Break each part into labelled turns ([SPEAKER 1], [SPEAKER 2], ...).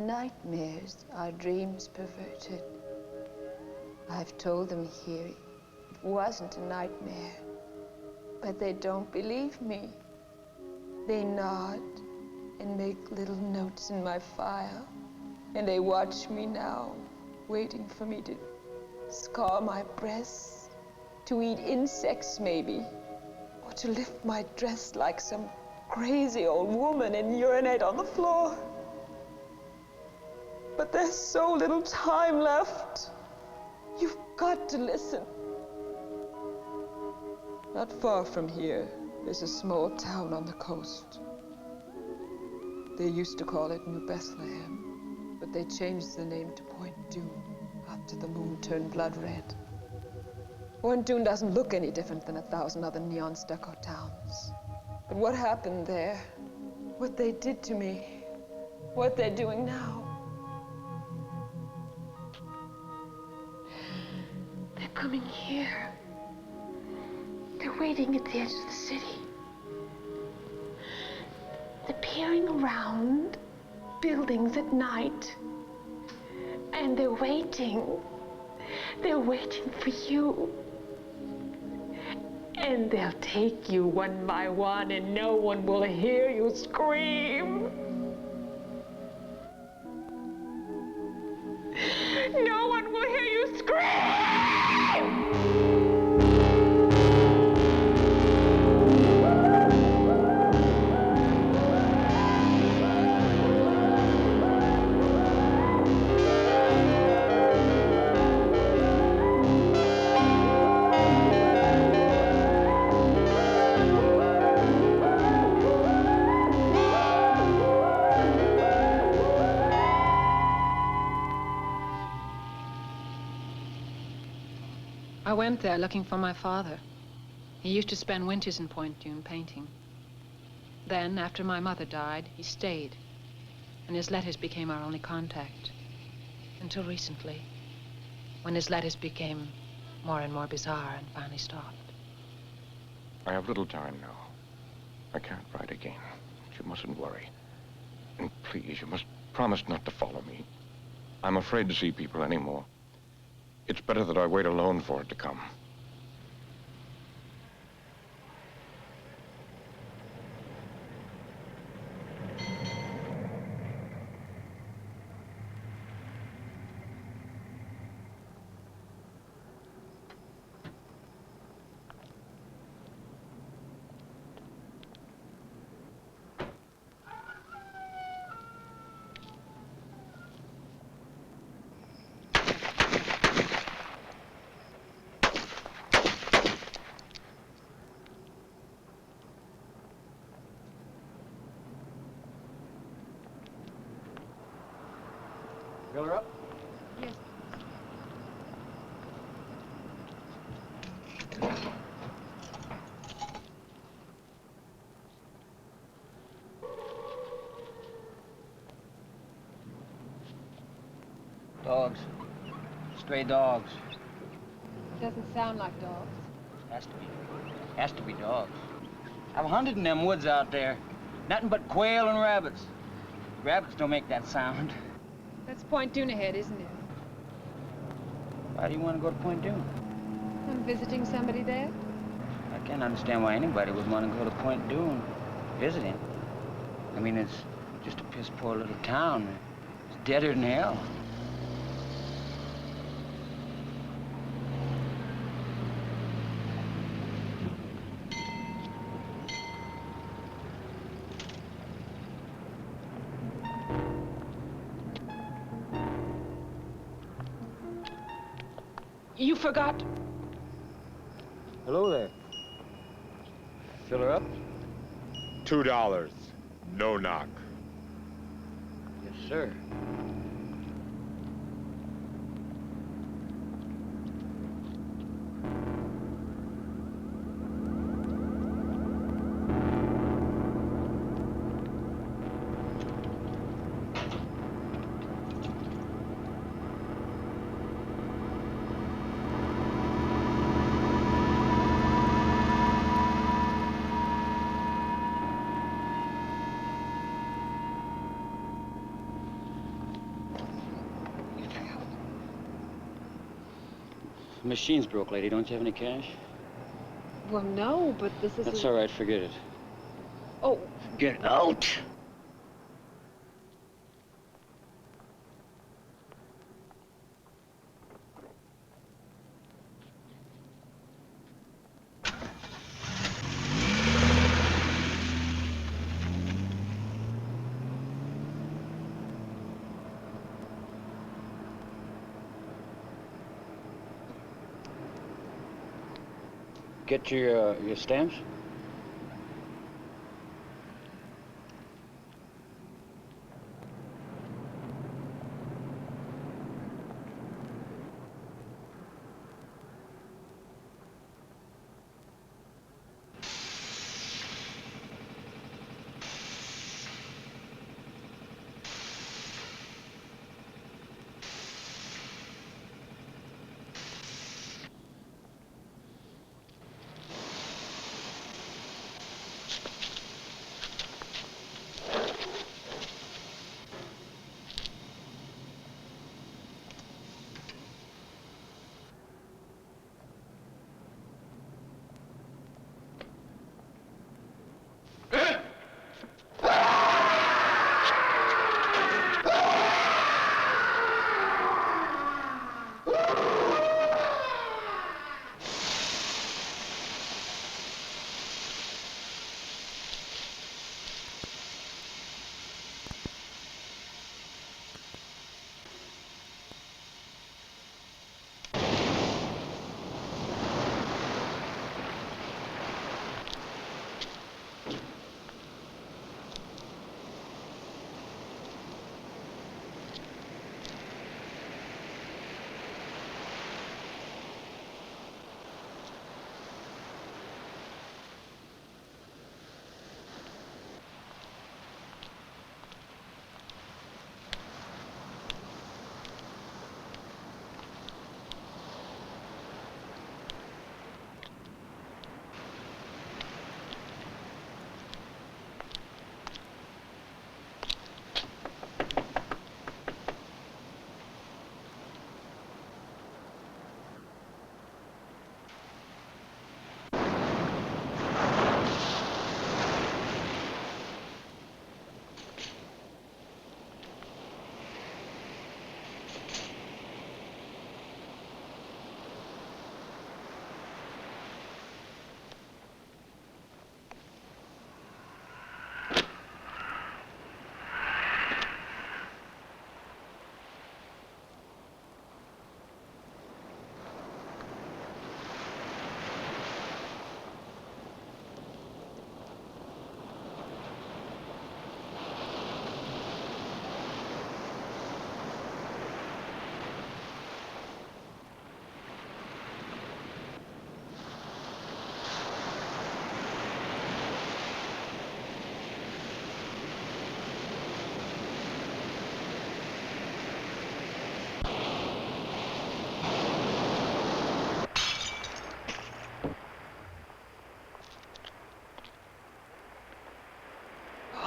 [SPEAKER 1] nightmares, our dreams perverted. I've told them here it wasn't a nightmare, but they don't believe me. They nod and make little notes in my file, and they watch me now, waiting for me to scar my breasts, to eat insects maybe, or to lift my dress like some crazy old woman and urinate on the floor. But there's so little time left. You've got to listen. Not far from here, there's a small town on the coast. They used to call it New Bethlehem, but they changed the name to Point Dune after the moon turned blood red. Point Dune doesn't look any different than 1,000 other neon stucco towns. But what happened there, what they did to me, what they're doing now, they're coming here. They're waiting at the edge of the city. They're peering around buildings at night. And they're waiting. They're waiting for you. And they'll take you one by one, and no one will hear you scream. No one will hear you scream!
[SPEAKER 2] I went there looking for my father. He used to spend winters in Point Dune painting. Then, after my mother died, he stayed, and his letters became our only contact. Until recently, when his letters became more and more bizarre and finally stopped.
[SPEAKER 3] I have little time now. I can't write again. You mustn't worry. And please, you must promise not to follow me. I'm afraid to see people anymore. It's better that I wait alone for it to come.
[SPEAKER 4] Fill her up?
[SPEAKER 2] Yes.
[SPEAKER 4] Dogs. Stray dogs.
[SPEAKER 2] Doesn't sound like dogs.
[SPEAKER 4] Has to be. Has to be dogs. I've hunted in them woods out there. Nothing but quail and rabbits. Rabbits don't make that sound.
[SPEAKER 2] That's Point Dune ahead, isn't it?
[SPEAKER 4] Why do you want to go to Point Dune?
[SPEAKER 2] I'm visiting somebody there.
[SPEAKER 4] I can't understand why anybody would want to go to Point Dune visiting. I mean, it's just a piss poor little town. It's deader than hell.
[SPEAKER 2] You forgot.
[SPEAKER 4] Hello there. Fill her up?
[SPEAKER 5] $2. No knock.
[SPEAKER 4] Yes, sir. The machine's broke, lady. Don't you have any cash?
[SPEAKER 6] Well, no, but this is...
[SPEAKER 4] That's all right. Forget it.
[SPEAKER 6] Oh.
[SPEAKER 4] Get out! Get your stamps?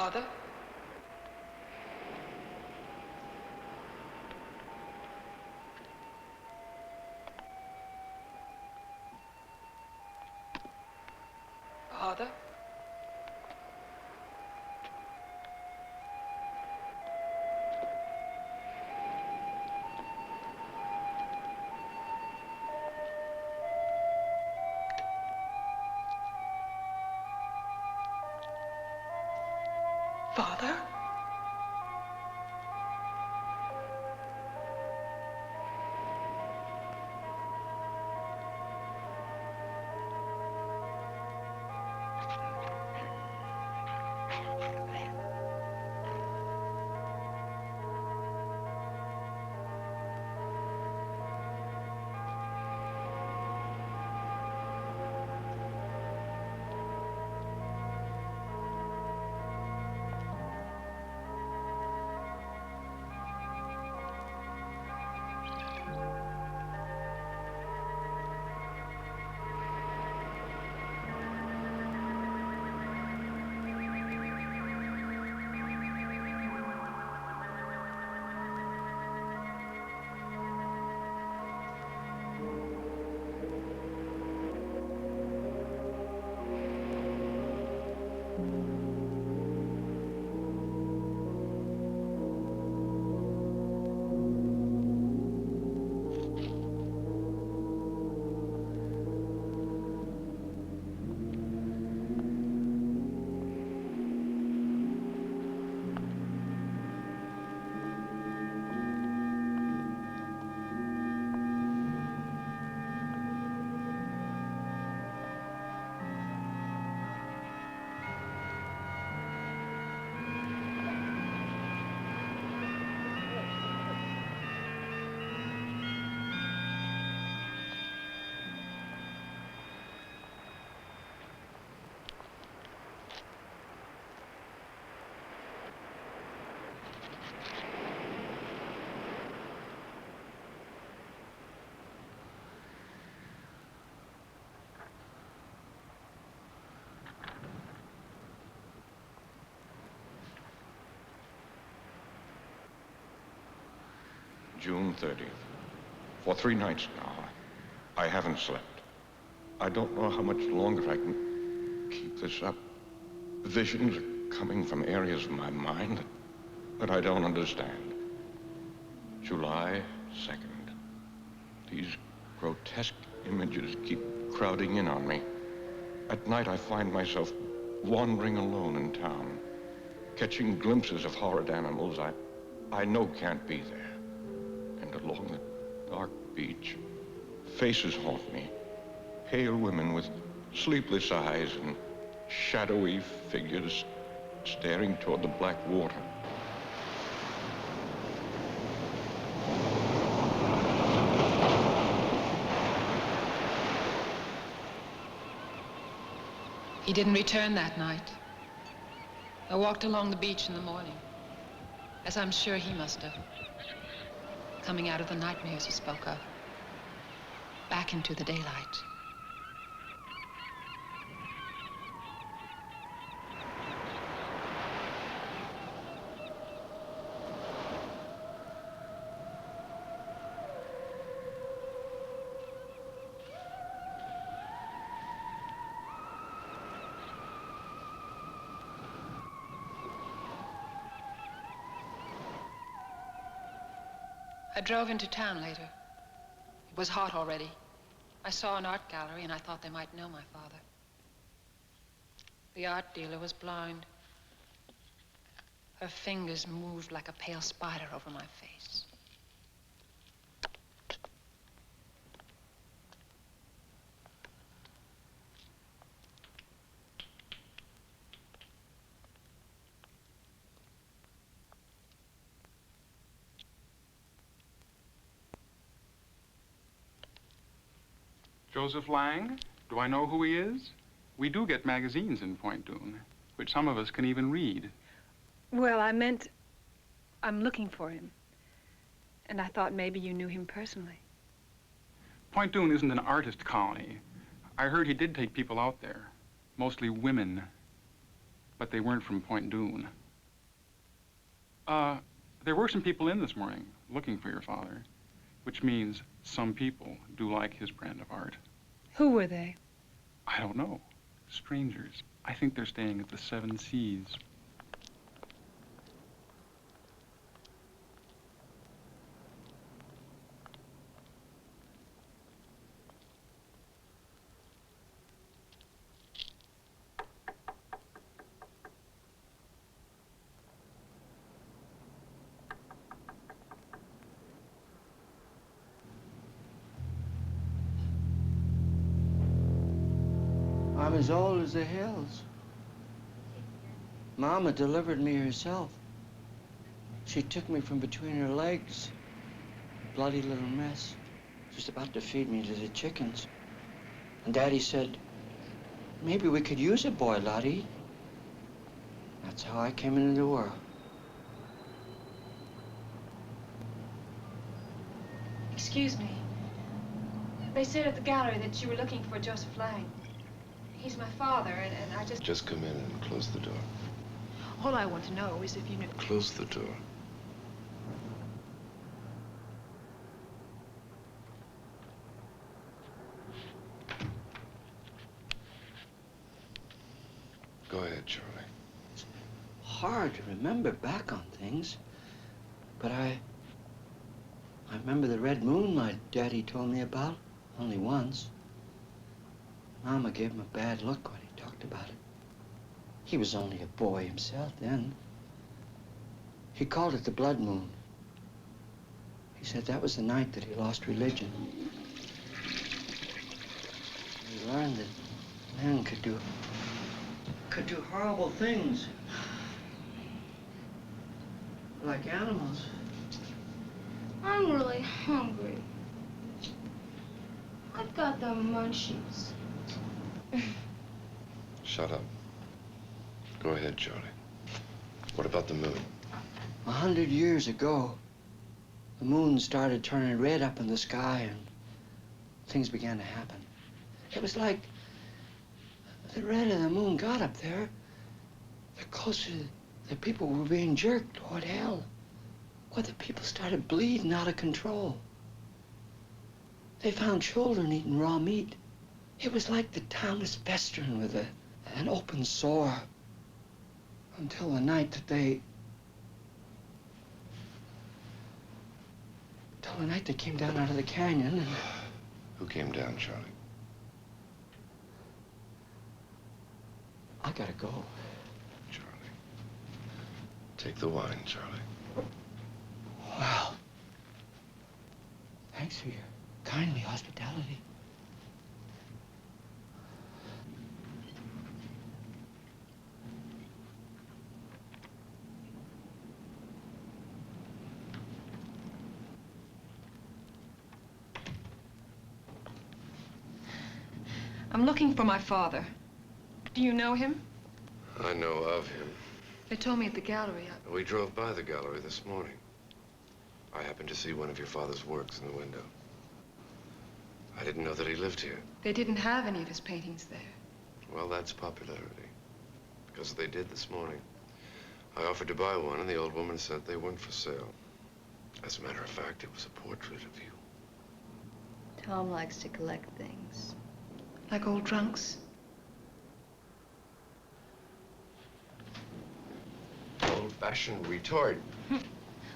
[SPEAKER 2] Father? Father? Father?
[SPEAKER 3] June 30th. For 3 nights now, I haven't slept. I don't know how much longer I can keep this up. Visions are coming from areas of my mind that I don't understand. July 2nd. These grotesque images keep crowding in on me. At night, I find myself wandering alone in town, catching glimpses of horrid animals I know can't be there. And along the dark beach, faces haunt me. Pale women with sleepless eyes and shadowy figures staring toward the black water.
[SPEAKER 2] He didn't return that night. I walked along the beach in the morning, as I'm sure he must have, coming out of the nightmares he spoke of, back into the daylight. I drove into town later. It was hot already. I saw an art gallery and I thought they might know my father. The art dealer was blind. Her fingers moved like a pale spider over my face.
[SPEAKER 7] Joseph Lang? Do I know who he is? We do get magazines in Point Dume, which some of us can even read.
[SPEAKER 6] Well, I meant I'm looking for him. And I thought maybe you knew him personally.
[SPEAKER 7] Point Dume isn't an artist colony. I heard he did take people out there, mostly women, but they weren't from Point Dume. There were some people in this morning looking for your father, which means some people do like his brand of art.
[SPEAKER 6] Who were they?
[SPEAKER 7] I don't know. Strangers. I think they're staying at the Seven Seas.
[SPEAKER 8] I'm as old as the hills. Mama delivered me herself. She took me from between her legs. Bloody little mess. Just about to feed me to the chickens. And Daddy said, maybe we could use a boy, Lottie. That's how I came into the world.
[SPEAKER 2] Excuse me. They said at the gallery that you were looking for Joseph Lang. He's my father, and I just...
[SPEAKER 9] Just come in and close the door.
[SPEAKER 2] All I want to know is if you knew...
[SPEAKER 9] Close the door. Go ahead, Charlie.
[SPEAKER 8] It's hard to remember back on things, but I remember the red moon my daddy told me about, only once. Mama gave him a bad look when he talked about it. He was only a boy himself then. He called it the blood moon. He said that was the night that he lost religion. He learned that men could do horrible things. Like animals.
[SPEAKER 10] I'm really hungry. I've got the munchies.
[SPEAKER 9] Shut up. Go ahead, Charlie. What about the moon?
[SPEAKER 8] 100 years ago, the moon started turning red up in the sky and things began to happen. It was like the red of the moon got up there, the closer the people were being jerked toward hell. Well, the people started bleeding out of control. They found children eating raw meat. It was like the town was festering with an open sore. Until the night that they... Till the night they came down out of the canyon and...
[SPEAKER 9] Who came down, Charlie?
[SPEAKER 8] I gotta go.
[SPEAKER 9] Charlie. Take the wine, Charlie.
[SPEAKER 8] Well, thanks for your kindly hospitality.
[SPEAKER 6] I'm looking for my father. Do you know him?
[SPEAKER 9] I know of him.
[SPEAKER 6] They told me at the gallery.
[SPEAKER 9] We drove by the gallery this morning. I happened to see one of your father's works in the window. I didn't know that he lived here.
[SPEAKER 6] They didn't have any of his paintings there.
[SPEAKER 9] Well, that's popularity. Because they did this morning. I offered to buy one, and the old woman said they weren't for sale. As a matter of fact, it was a portrait of you.
[SPEAKER 1] Tom likes to collect things.
[SPEAKER 6] Like old trunks?
[SPEAKER 9] Old-fashioned retort.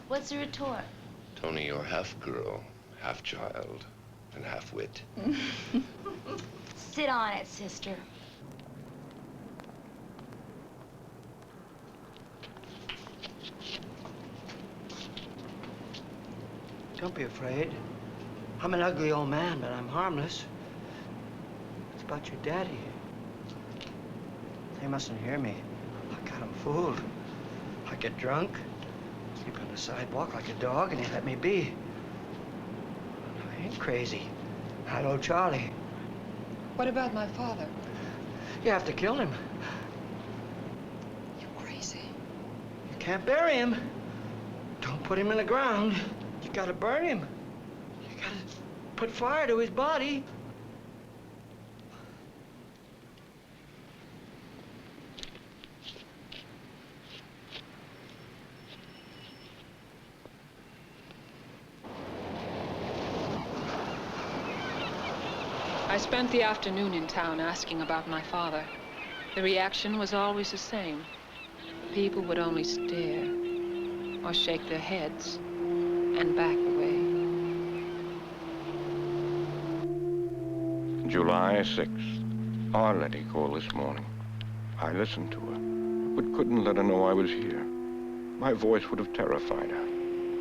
[SPEAKER 10] What's a retort?
[SPEAKER 9] Tony, you're half girl, half child, and half wit.
[SPEAKER 10] Sit on it, sister.
[SPEAKER 8] Don't be afraid. I'm an ugly old man, but I'm harmless. It's about your daddy. They mustn't hear me. I got him fooled. I get drunk, sleep on the sidewalk like a dog, and they let me be. I ain't crazy. I know Charlie.
[SPEAKER 6] What about my father?
[SPEAKER 8] You have to kill him.
[SPEAKER 6] You're crazy.
[SPEAKER 8] You can't bury him. Don't put him in the ground. You gotta burn him. You gotta put fire to his body.
[SPEAKER 2] I spent the afternoon in town asking about my father. The reaction was always the same. People would only stare or shake their heads and back away.
[SPEAKER 3] July 6th. Our Letty called this morning. I listened to her, but couldn't let her know I was here. My voice would have terrified her.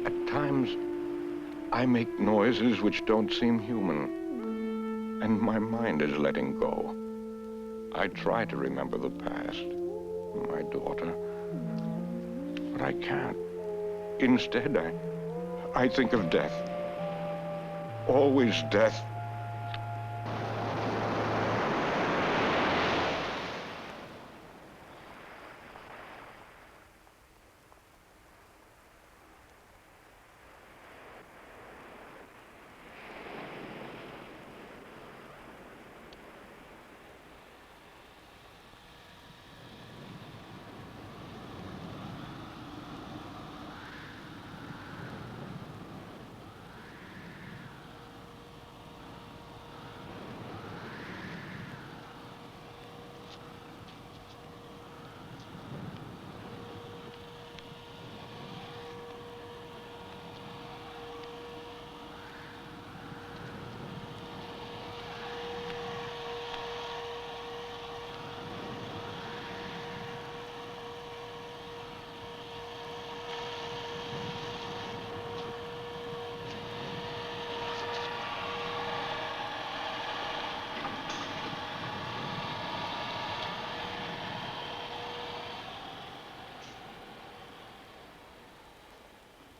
[SPEAKER 3] At times, I make noises which don't seem human. And my mind is letting go. I try to remember the past, my daughter, but I can't. Instead, I think of death. Always death.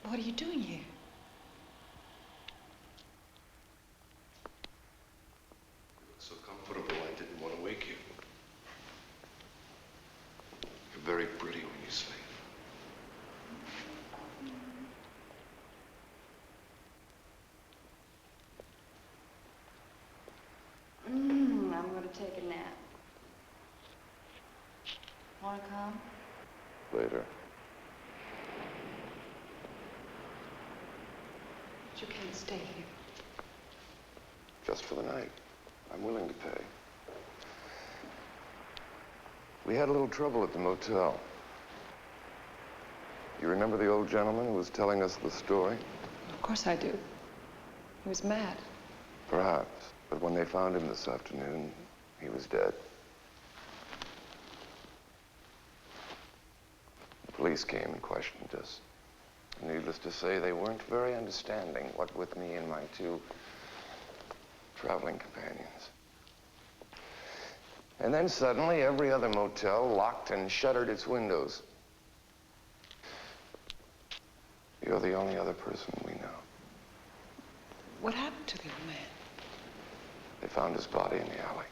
[SPEAKER 6] What are you doing here?
[SPEAKER 9] You look so comfortable, I didn't want to wake you. You're very pretty when you sleep.
[SPEAKER 10] I'm going to take a nap. Want to come?
[SPEAKER 9] Later.
[SPEAKER 6] you can't stay here.
[SPEAKER 9] Just for the night. I'm willing to pay. We had a little trouble at the motel. You remember the old gentleman who was telling us the story?
[SPEAKER 6] Of course I do. He was mad.
[SPEAKER 9] Perhaps. But when they found him this afternoon, he was dead. The police came and questioned us. Needless to say, they weren't very understanding, what with me and my two traveling companions. And then suddenly, every other motel locked and shuttered its windows. You're the only other person we know.
[SPEAKER 6] What happened to the old man?
[SPEAKER 9] They found his body in the alley.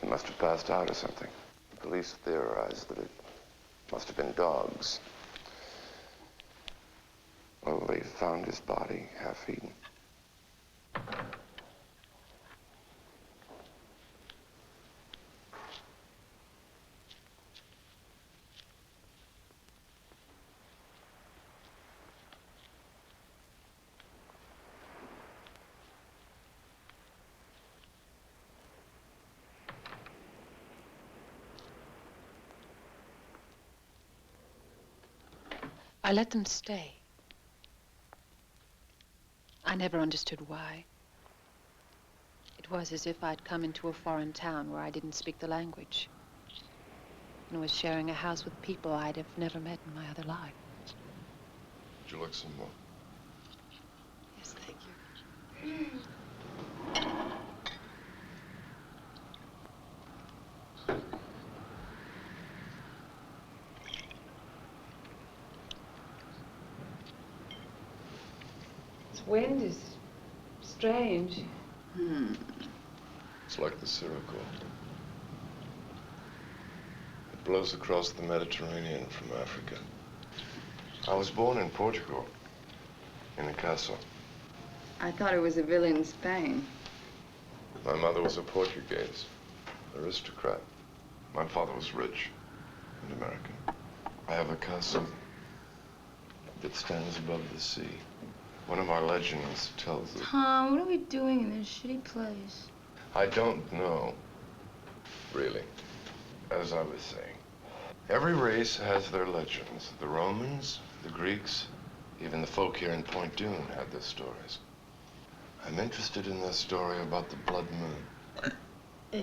[SPEAKER 9] He must have passed out or something. The police theorized that it must have been dogs. Well, they found his body half-eaten.
[SPEAKER 2] I let them stay. I never understood why. It was as if I'd come into a foreign town where I didn't speak the language and was sharing a house with people I'd have never met in my other life.
[SPEAKER 9] Would you like some more?
[SPEAKER 6] Yes, thank you. This wind is strange.
[SPEAKER 9] It's like the Surreal. It blows across the Mediterranean from Africa. I was born in Portugal, in a castle.
[SPEAKER 10] I thought it was a villa in Spain.
[SPEAKER 9] My mother was a Portuguese, aristocrat. My father was rich and American. I have a castle that stands above the sea. One of our legends tells it.
[SPEAKER 10] Tom, what are we doing in this shitty place?
[SPEAKER 9] I don't know, really. As I was saying, every race has their legends. The Romans, the Greeks, even the folk here in Point Dune had their stories. I'm interested in this story about the blood moon.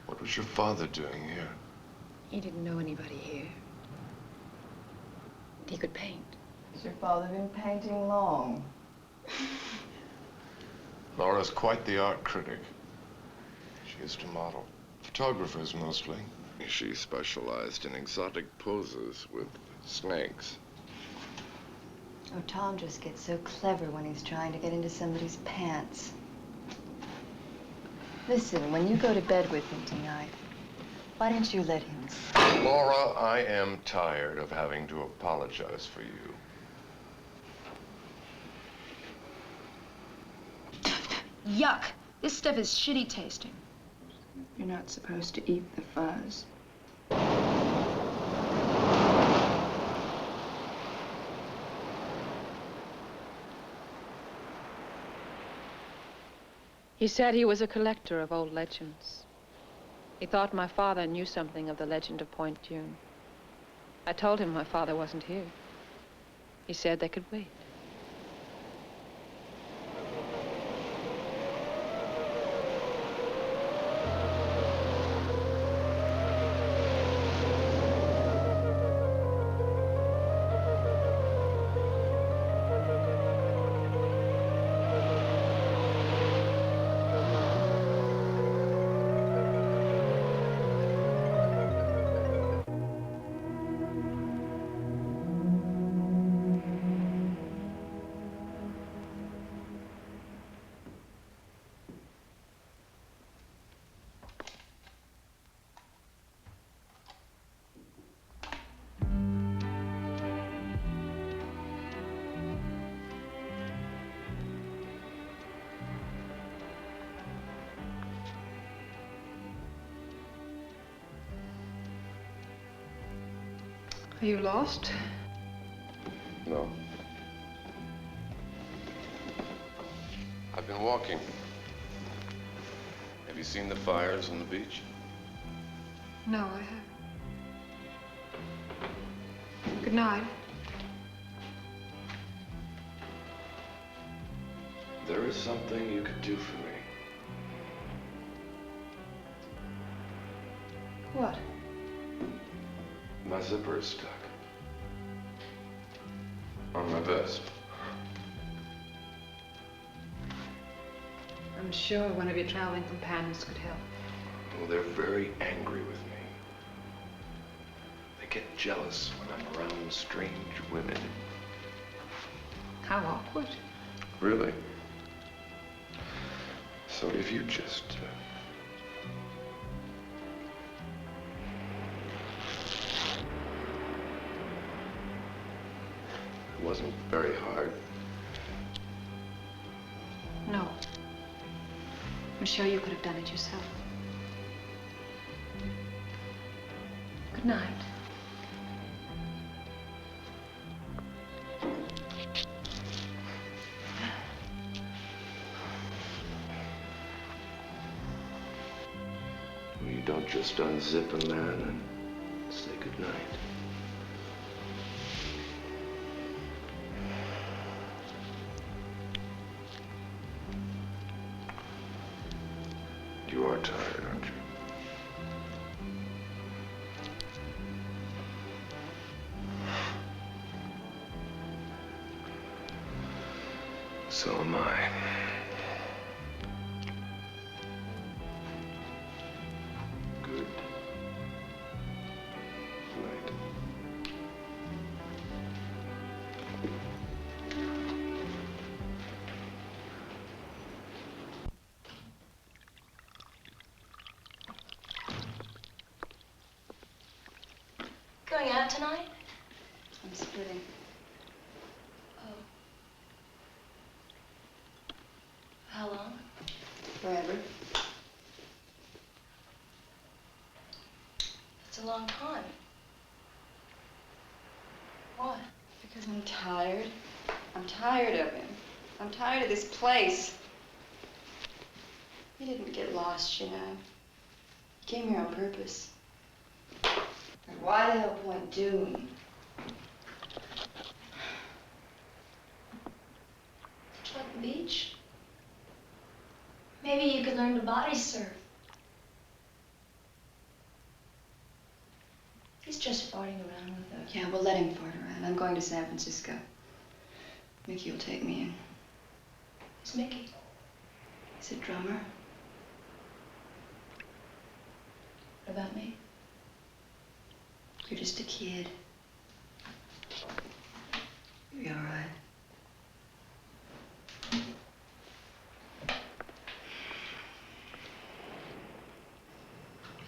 [SPEAKER 9] What was your father doing here?
[SPEAKER 2] He didn't know anybody here. He could paint.
[SPEAKER 11] Has your father been painting long?
[SPEAKER 9] Laura's quite the art critic. She used to model. Photographers mostly. She specialized in exotic poses with snakes.
[SPEAKER 11] Oh, Tom just gets so clever when he's trying to get into somebody's pants. Listen, when you go to bed with him tonight, why don't you let him sleep?
[SPEAKER 9] Laura, I am tired of having to apologize for you.
[SPEAKER 10] Yuck! This stuff is shitty tasting. You're not supposed to eat the fuzz.
[SPEAKER 2] He said he was a collector of old legends. He thought my father knew something of the legend of Point Dune. I told him my father wasn't here. He said they could wait. Are you lost?
[SPEAKER 9] No. I've been walking. Have you seen the fires on the beach?
[SPEAKER 2] No, I haven't. Good night.
[SPEAKER 9] There is something you could do for me.
[SPEAKER 2] What?
[SPEAKER 9] My zipper is stuck. On my vest.
[SPEAKER 2] I'm sure one of your traveling companions could help.
[SPEAKER 9] Well, they're very angry with me. They get jealous when I'm around strange women.
[SPEAKER 2] How awkward.
[SPEAKER 9] Really? So if you just... It wasn't very hard.
[SPEAKER 2] No. I'm sure you could have done it yourself. Good night.
[SPEAKER 9] You don't just unzip a man and say goodnight. You are tired, aren't you? So am I. Good night.
[SPEAKER 10] Going out tonight?
[SPEAKER 11] I'm splitting.
[SPEAKER 10] Oh. How long?
[SPEAKER 11] Forever.
[SPEAKER 10] That's a long time. Why?
[SPEAKER 11] Because I'm tired. I'm tired of him. I'm tired of this place. He didn't get lost, you know. He came here on purpose. And why the hell Point Doom?
[SPEAKER 10] Like the beach? Maybe you could learn to body surf. He's just farting around with us.
[SPEAKER 11] Yeah, we'll let him fart around. I'm going to San Francisco. Mickey will take me in.
[SPEAKER 10] Who's Mickey?
[SPEAKER 11] He's a drummer.
[SPEAKER 10] What about me?
[SPEAKER 11] You're just a kid. You'll be all right.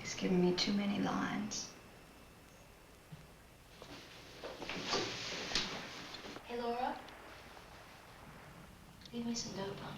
[SPEAKER 11] He's given me too many lines.
[SPEAKER 10] Hey, Laura. Leave me some dope, huh?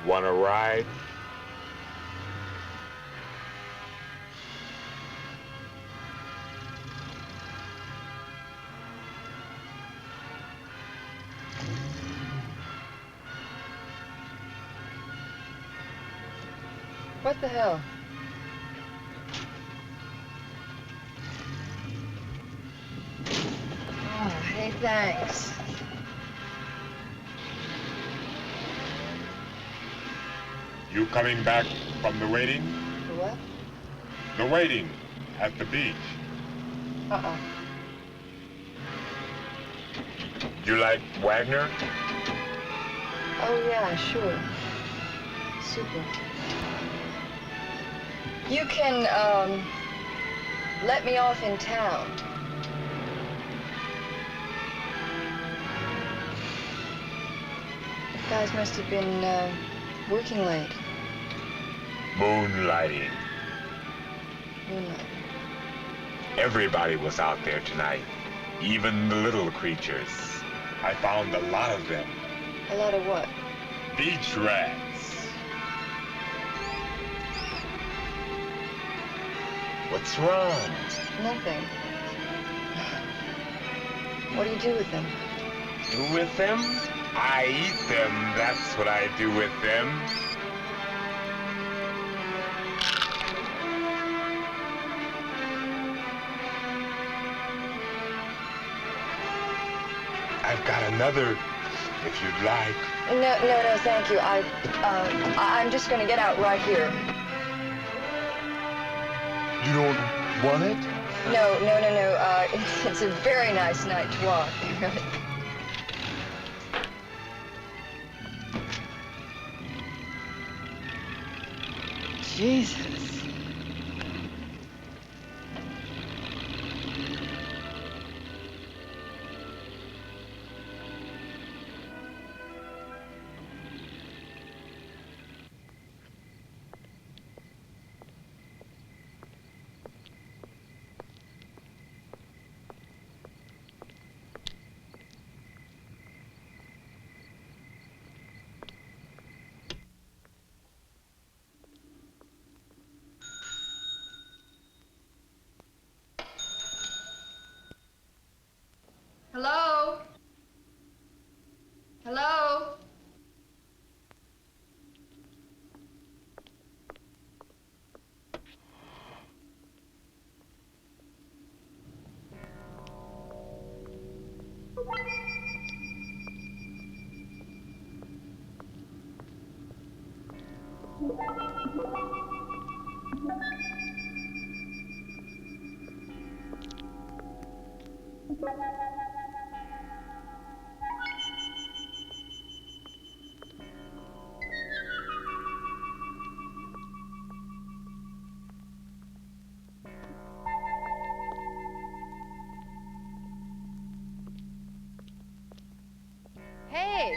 [SPEAKER 5] Want a ride?
[SPEAKER 11] What the hell? Oh, hey, thanks.
[SPEAKER 5] You coming back from the waiting?
[SPEAKER 11] The what?
[SPEAKER 5] The waiting at the beach.
[SPEAKER 11] Uh-uh.
[SPEAKER 5] You like Wagner?
[SPEAKER 11] Oh, yeah, sure. Super. You can, let me off in town. You guys must have been, working late.
[SPEAKER 5] Moonlighting.
[SPEAKER 11] Moonlight.
[SPEAKER 5] Everybody was out there tonight. Even the little creatures. I found a lot of them.
[SPEAKER 11] A lot of what?
[SPEAKER 5] Beach rats. What's wrong?
[SPEAKER 11] Nothing. What do you do with them?
[SPEAKER 5] Do with them? I eat them. That's what I do with them. I've got another, if you'd like.
[SPEAKER 11] No, thank you. I'm just gonna get out right here.
[SPEAKER 5] You don't want it?
[SPEAKER 11] No. It's a very nice night to walk. Really. Jesus.
[SPEAKER 10] Hello? Hello?
[SPEAKER 11] Hey!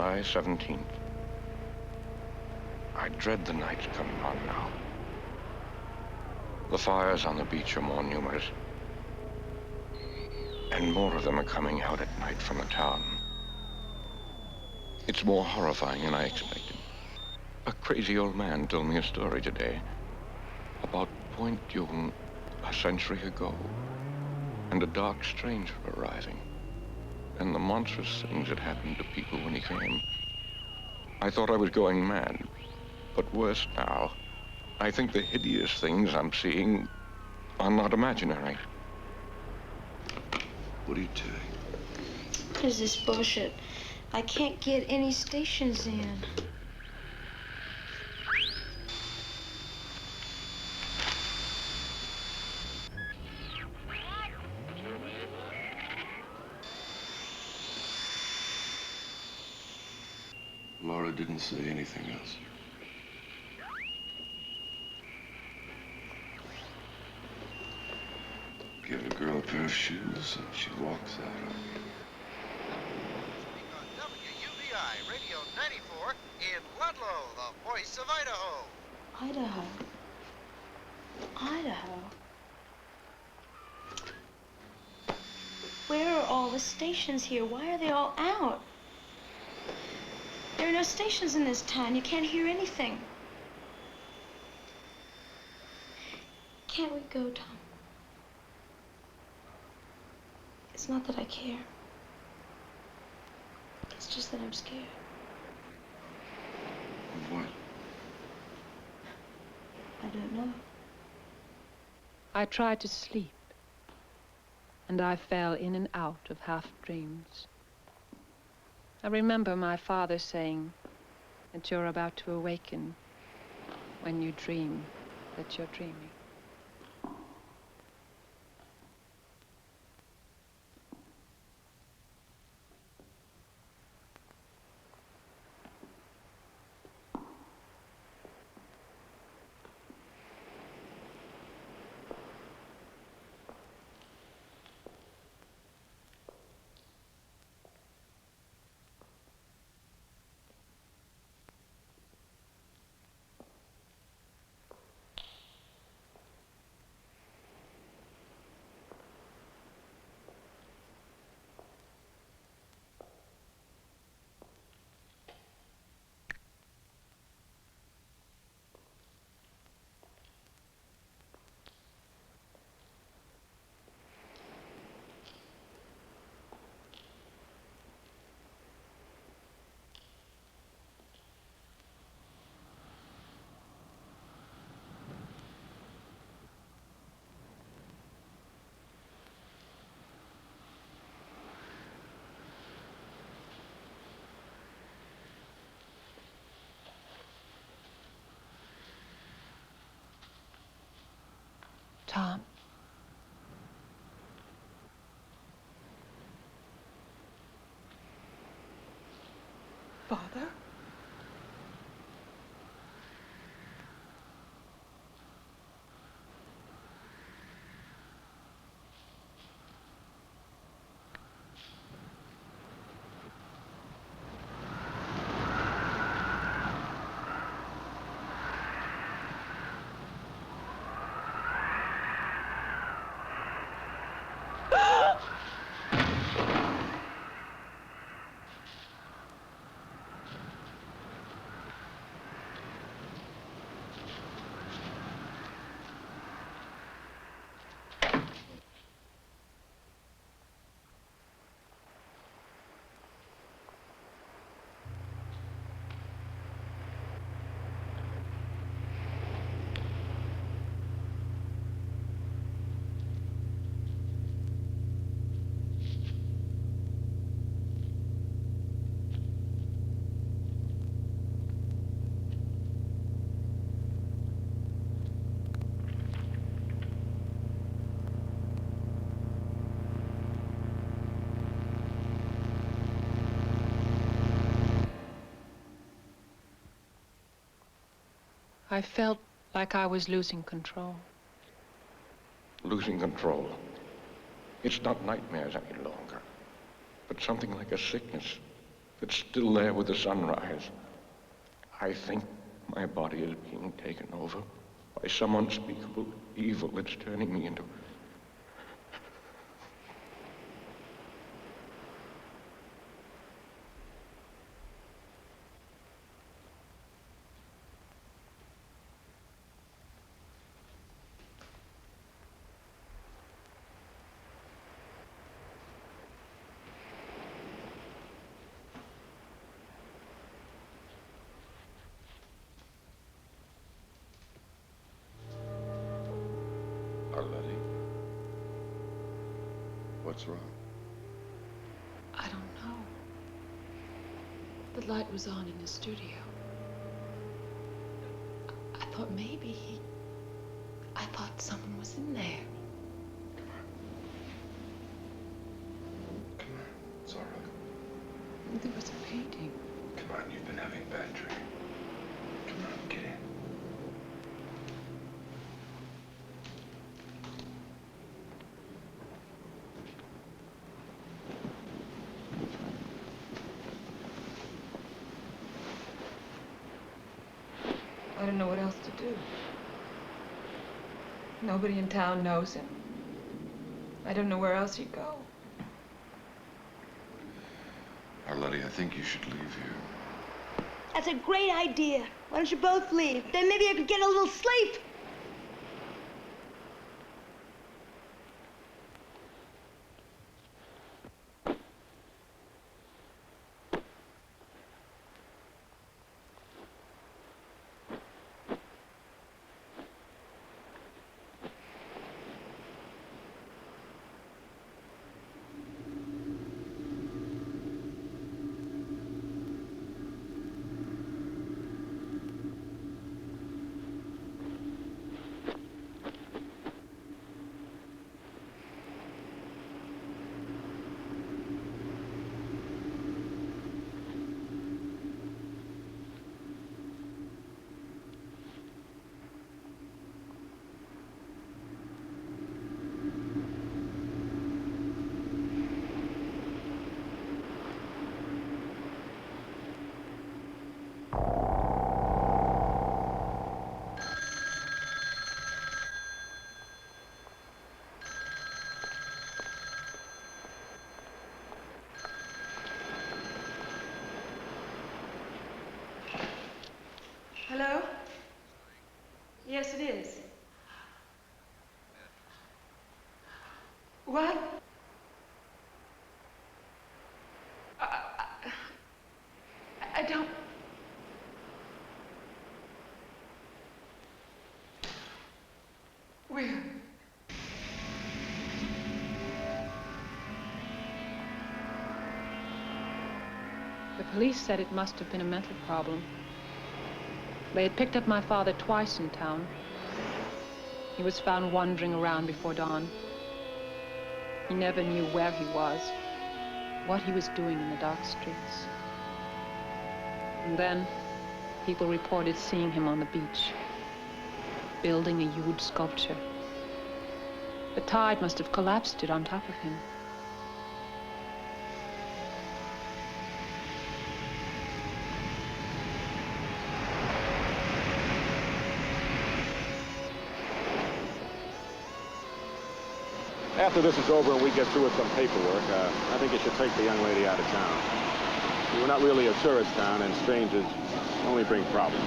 [SPEAKER 3] July 17th. I dread the nights coming on now. The fires on the beach are more numerous, and more of them are coming out at night from the town. It's more horrifying than I expected. A crazy old man told me a story today about Point Dume a century ago, and a dark stranger arriving, and the monstrous things that happened to people when he came. I thought I was going mad, but worse now, I think the hideous things I'm seeing are not imaginary.
[SPEAKER 9] What are you doing?
[SPEAKER 11] What is this bullshit? I can't get any stations in.
[SPEAKER 9] Laura didn't say anything else. Give a girl a pair of shoes and she walks out on you.
[SPEAKER 12] WUVI Radio 94 in Ludlow, the voice of Idaho.
[SPEAKER 11] Idaho. Idaho. Where are all the stations here? Why are they all out? There are no stations in this town. You can't hear anything. Can't we go, Tom? It's not that I care. It's just that I'm scared.
[SPEAKER 9] Of what?
[SPEAKER 11] I don't know.
[SPEAKER 2] I tried to sleep, and I fell in and out of half-dreams. I remember my father saying that you're about to awaken when you dream that you're dreaming. Tom.
[SPEAKER 6] Father?
[SPEAKER 2] I felt like I was losing control.
[SPEAKER 3] Losing control. It's not nightmares any longer, but something like a sickness, that's still there with the sunrise. I think my body is being taken over by some unspeakable evil that's turning me into...
[SPEAKER 9] What's wrong?
[SPEAKER 2] I don't know. The light was on in the studio. I thought maybe I thought someone was in there.
[SPEAKER 9] Come on. It's all right.
[SPEAKER 2] There was a painting.
[SPEAKER 9] Come on, you've been having a bad dream. Come on, get in.
[SPEAKER 6] I don't know what else to do. Nobody in town knows him. I don't know where else he'd go.
[SPEAKER 9] Arletty, I think you should leave here.
[SPEAKER 11] That's a great idea. Why don't you both leave? Then maybe I could get a little sleep.
[SPEAKER 6] Hello? Yes, it is. What? I don't... Where?
[SPEAKER 2] The police said it must have been a mental problem. They had picked up my father twice in town. He was found wandering around before dawn. He never knew where he was, what he was doing in the dark streets. And then, people reported seeing him on the beach, building a huge sculpture. The tide must have collapsed it on top of him.
[SPEAKER 13] After this is over and we get through with some paperwork, I think you should take the young lady out of town. We're not really a tourist town, and strangers only bring problems.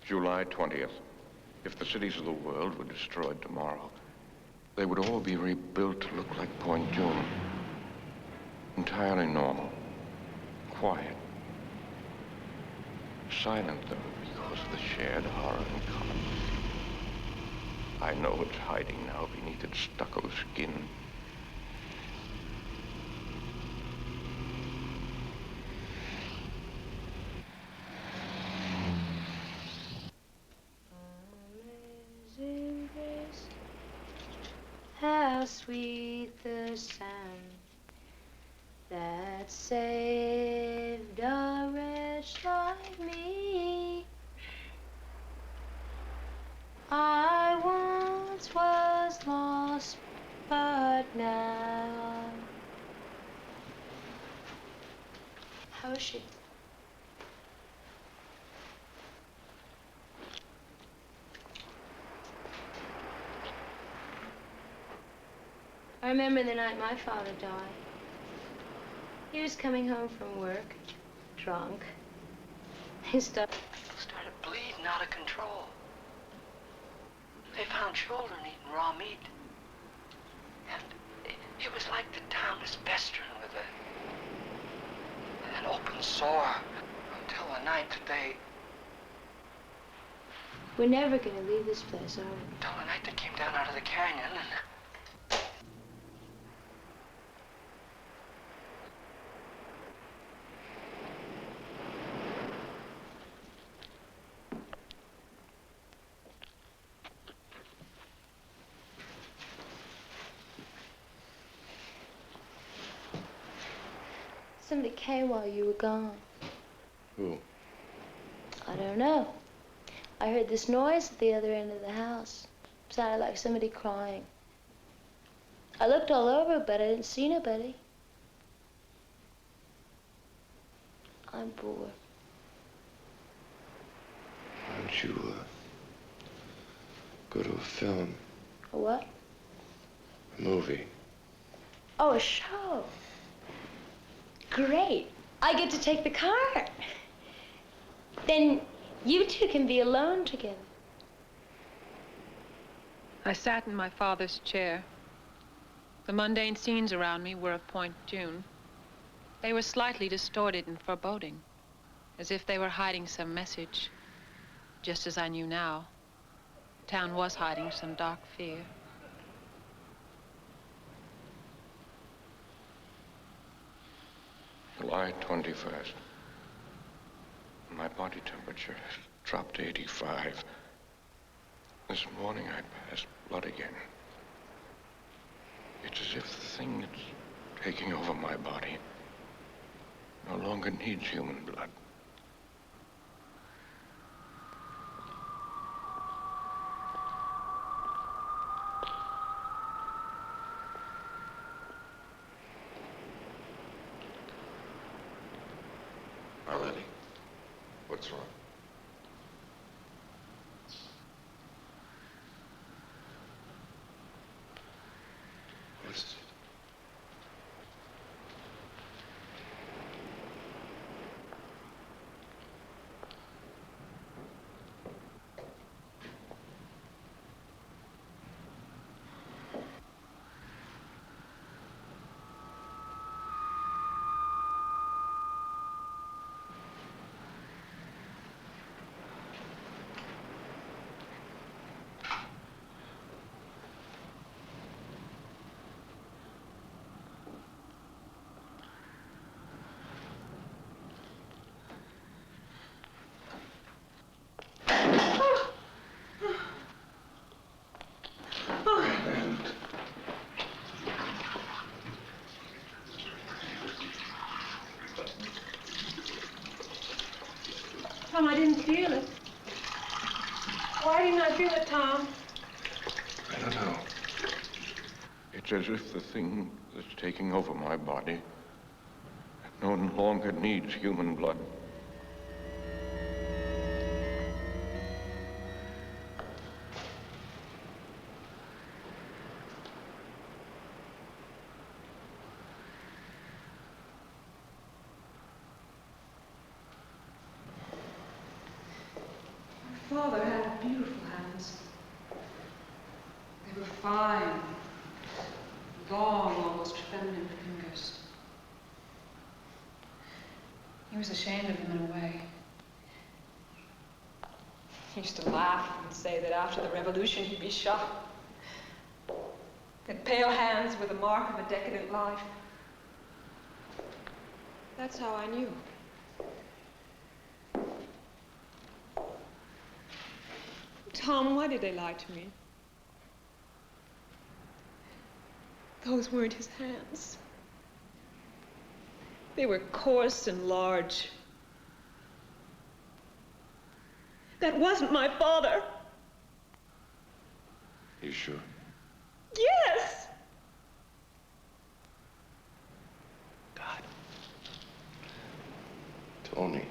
[SPEAKER 3] July 20th. If the cities of the world were destroyed tomorrow, they would all be rebuilt to look like Point Dume. Entirely normal. Quiet. Silent, though, because of the shared horror in common. I know it's hiding now beneath its stucco skin.
[SPEAKER 11] How sweet the person that saved a wretch like me. I once was lost, but now. How is she? I remember the night my father died. He was coming home from work, drunk. He started
[SPEAKER 8] Bleeding out of control. They found children eating raw meat. And it was like the town was festering with an open sore until the night that they...
[SPEAKER 11] We're never gonna leave this place, are we?
[SPEAKER 8] Until the night they came down out of the canyon and...
[SPEAKER 11] Somebody came while you were gone.
[SPEAKER 9] Who?
[SPEAKER 11] I don't know. I heard this noise at the other end of the house. It sounded like somebody crying. I looked all over, but I didn't see nobody. I'm bored.
[SPEAKER 9] Why don't you, go to a film?
[SPEAKER 11] A what?
[SPEAKER 9] A movie.
[SPEAKER 11] Oh, a show. Great. I get to take the car. Then you two can be alone together.
[SPEAKER 2] I sat in my father's chair. The mundane scenes around me were of Point June. They were slightly distorted and foreboding, as if they were hiding some message, just as I knew now. The town was hiding some dark fear.
[SPEAKER 3] July 21st. My body temperature has dropped to 85. This morning I passed blood again. It's as if the thing that's taking over my body no longer needs human blood.
[SPEAKER 9] Already? What's wrong? What is it?
[SPEAKER 6] Tom, I didn't feel it. Why didn't I feel it, Tom?
[SPEAKER 3] I don't know. It's as if the thing that's taking over my body no longer needs human blood.
[SPEAKER 6] Father had beautiful hands. They were fine, long, almost feminine fingers. He was ashamed of them in a way. He used to laugh and say that after the revolution he'd be shot. That pale hands were the mark of a decadent life. That's how I knew. Tom, why did they lie to me? Those weren't his hands. They were coarse and large. That wasn't my father.
[SPEAKER 9] You sure?
[SPEAKER 6] Yes!
[SPEAKER 9] God. Tony.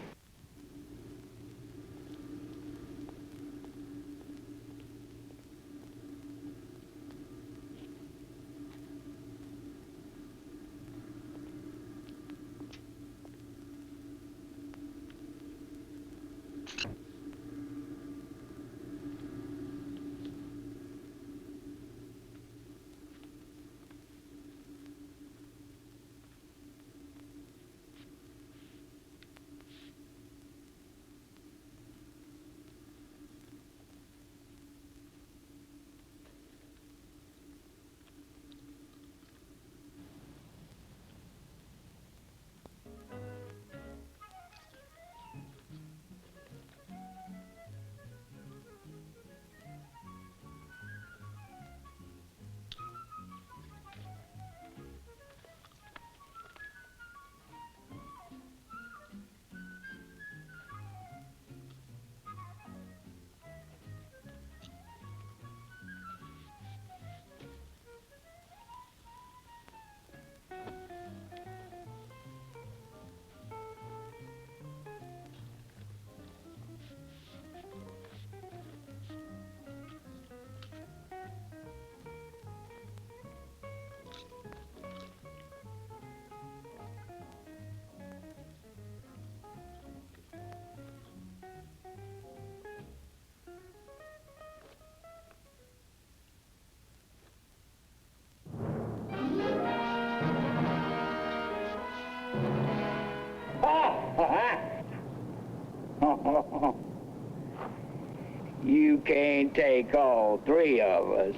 [SPEAKER 14] You can't take all three of us.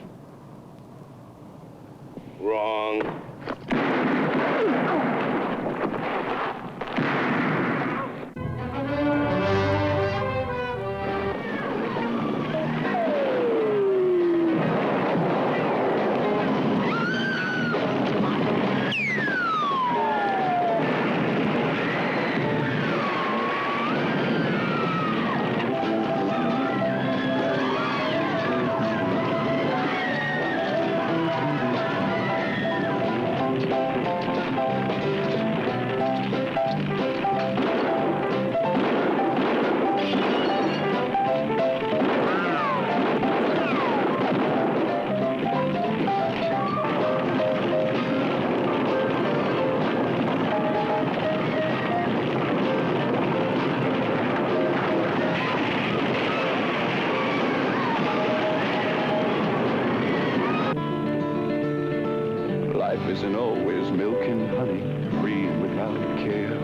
[SPEAKER 9] Wrong.
[SPEAKER 15] Life isn't always milk and honey, free and without care.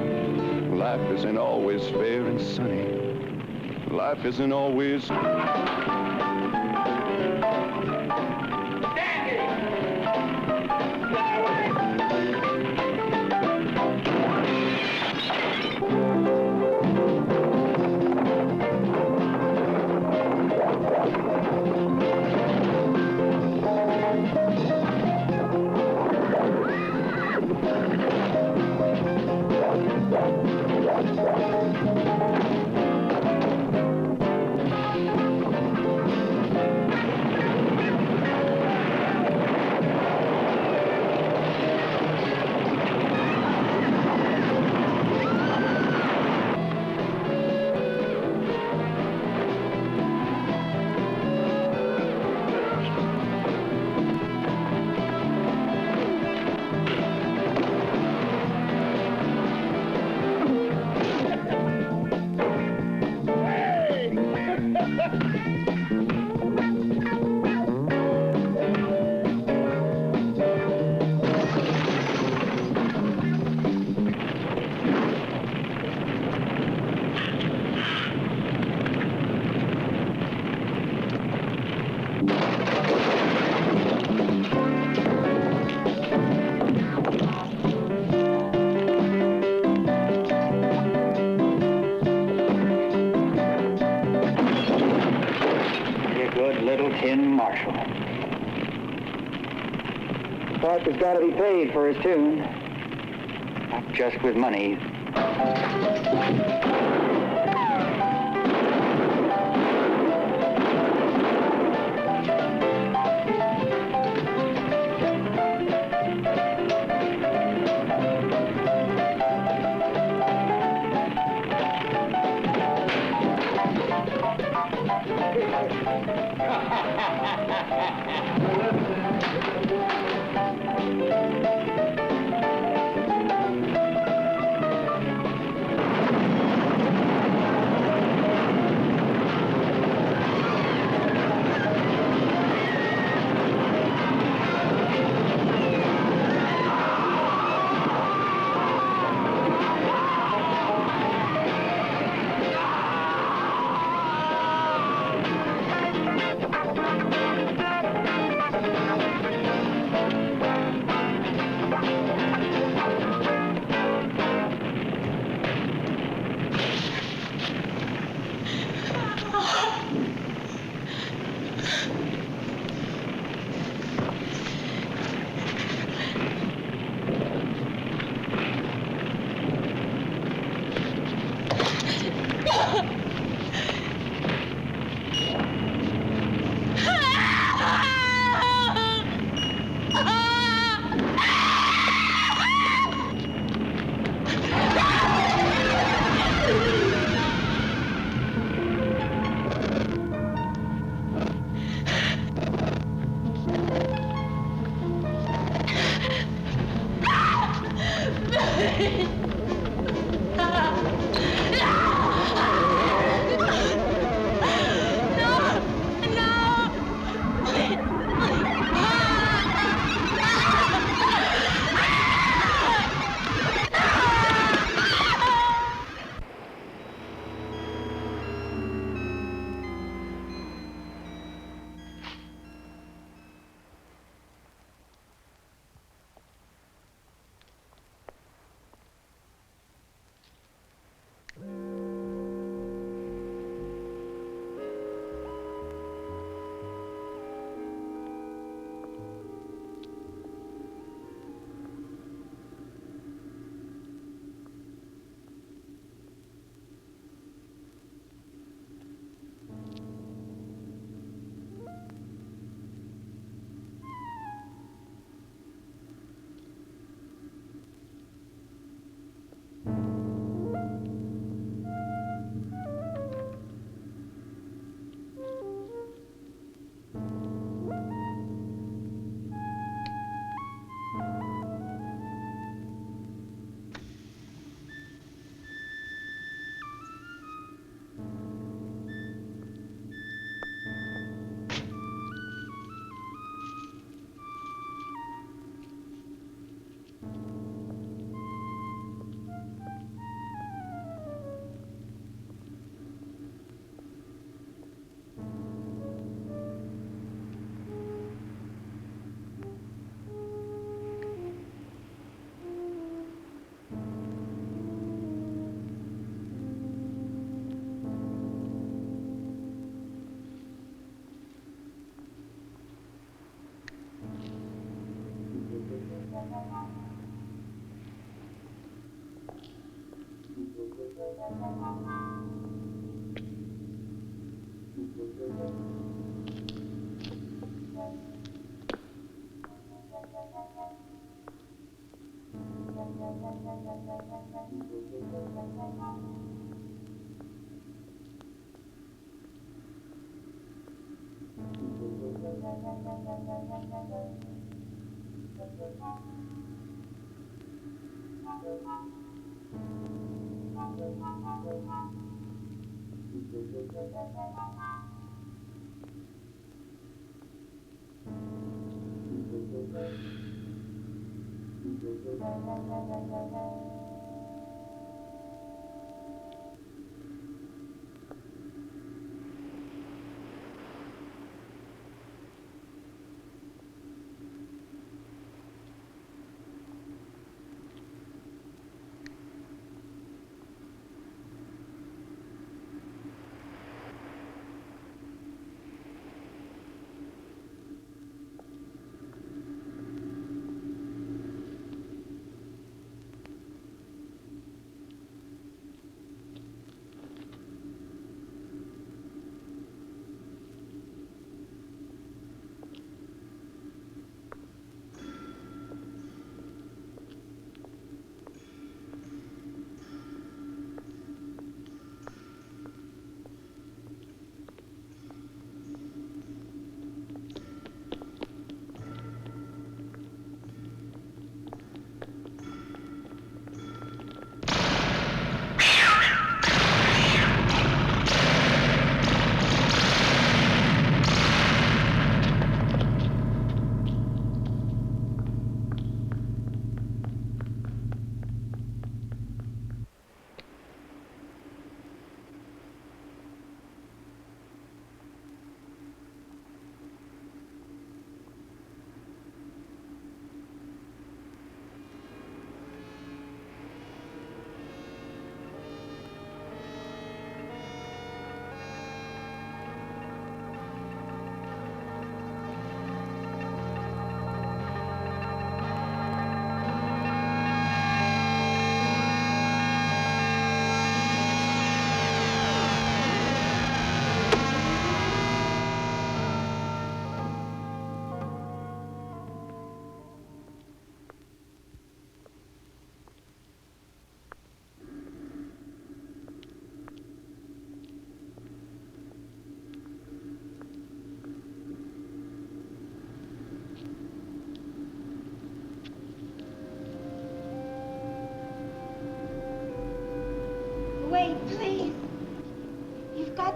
[SPEAKER 15] Life isn't always fair and sunny. Life isn't always...
[SPEAKER 14] Parker's got to be paid for his tune. Not just with money.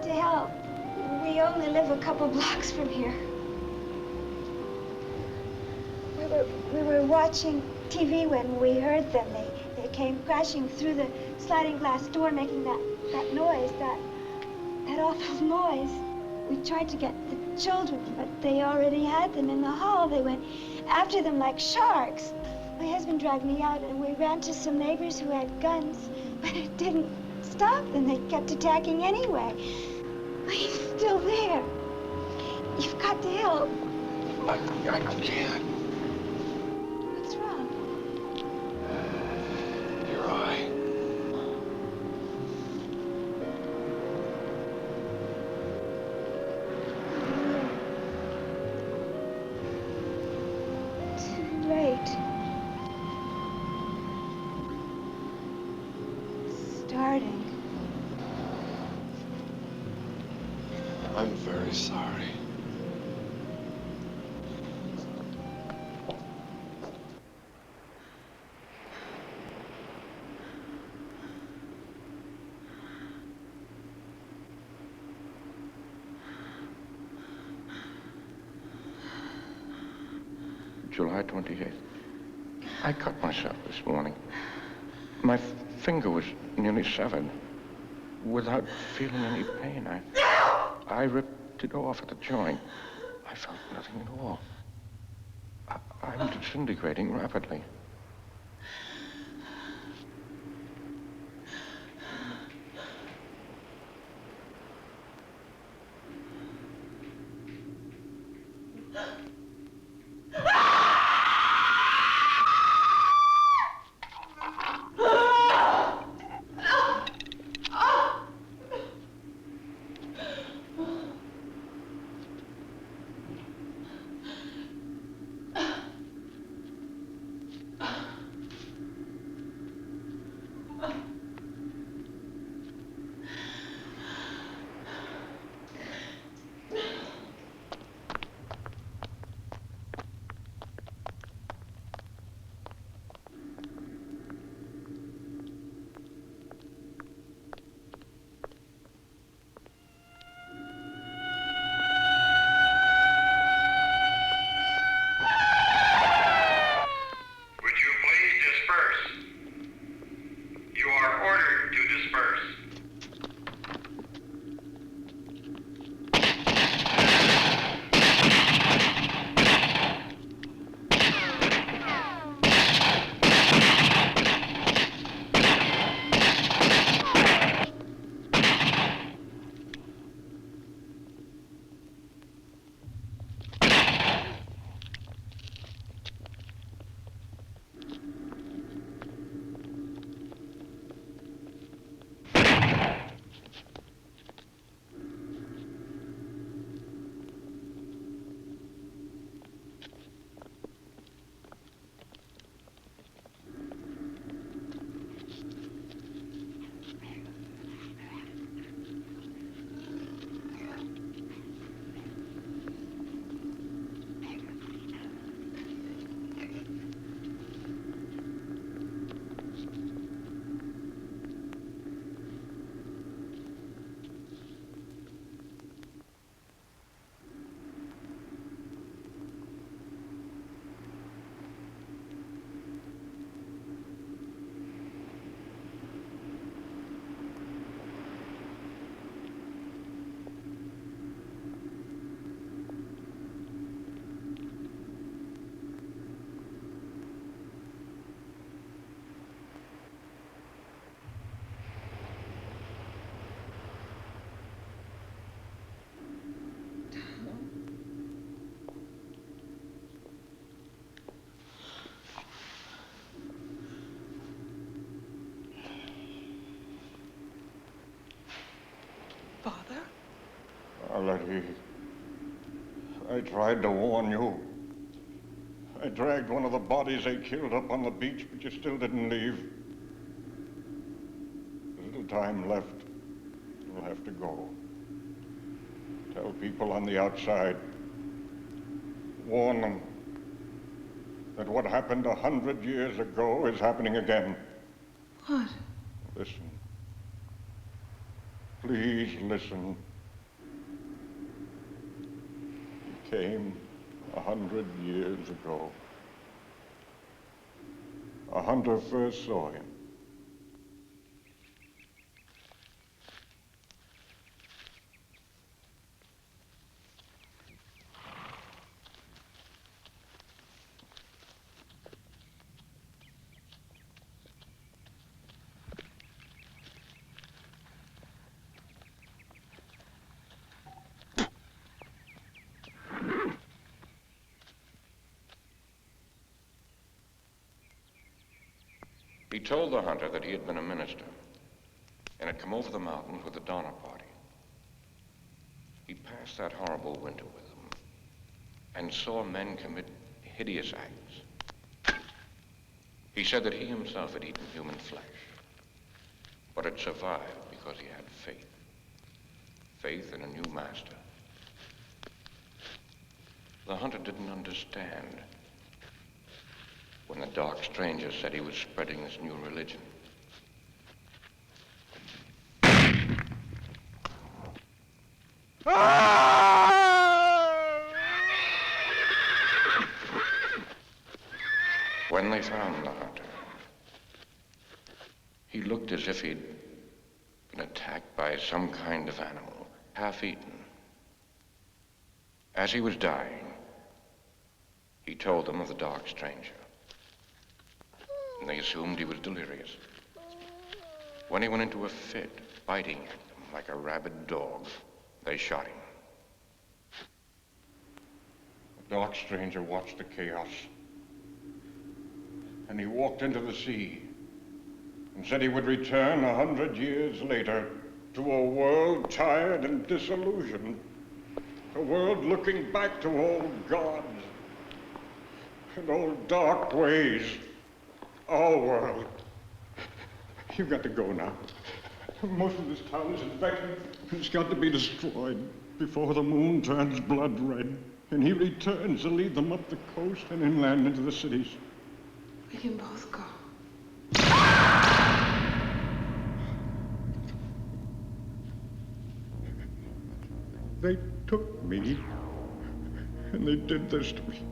[SPEAKER 16] got to help. We only live a couple blocks from here. We were watching TV when we heard them. They came crashing through the sliding glass door, making that noise, that awful noise. We tried to get the children, but they already had them in the hall. They went after them like sharks. My husband dragged me out, and we ran to some neighbors who had guns, but it didn't stop them. They kept attacking anyway. He's still there. You've got to help.
[SPEAKER 3] I can't.
[SPEAKER 16] What's wrong?
[SPEAKER 3] Your eye.
[SPEAKER 16] Too late. Starting.
[SPEAKER 9] I'm very sorry.
[SPEAKER 3] July 28th. I cut myself this morning. My finger was nearly severed. Without feeling any pain, I ripped it off at the joint. I felt nothing at all. I'm disintegrating rapidly.
[SPEAKER 6] Father?
[SPEAKER 3] Letty, I tried to warn you. I dragged one of the bodies they killed up on the beach, but you still didn't leave. There's little time left. You'll have to go. Tell people on the outside. Warn them that what happened 100 years ago is happening again.
[SPEAKER 6] What?
[SPEAKER 3] Listen. Please listen. came 100 years ago. A hunter first saw him. He told the hunter that he had been a minister and had come over the mountains with the Donner Party. He passed that horrible winter with them and saw men commit hideous acts. He said that he himself had eaten human flesh, but had survived because he had faith. Faith in a new master. The hunter didn't understand when the dark stranger said he was spreading this new religion. When they found the hunter, he looked as if he'd been attacked by some kind of animal, half eaten. As he was dying, he told them of the dark stranger. And they assumed he was delirious. When he went into a fit, biting at them like a rabid dog, they shot him. The dark stranger watched the chaos. And he walked into the sea and said he would return 100 years later to a world tired and disillusioned. A world looking back to old gods and old dark ways. Our world. You've got to go now. Most of this town is infected. It's got to be destroyed before the moon turns blood red. And he returns to lead them up the coast and inland into the cities.
[SPEAKER 6] We can both go.
[SPEAKER 3] They took me, and they did this to me.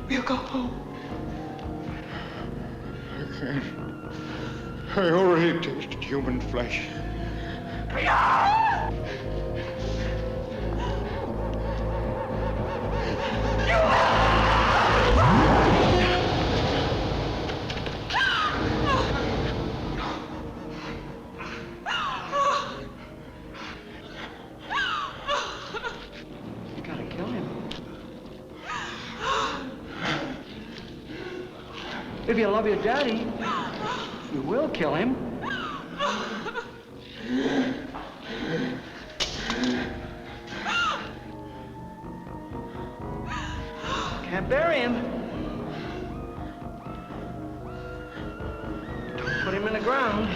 [SPEAKER 6] We'll go home.
[SPEAKER 3] I can't. I already tasted human flesh.
[SPEAKER 8] If you love your daddy, you will kill him. Can't bury him. Don't put him in the ground.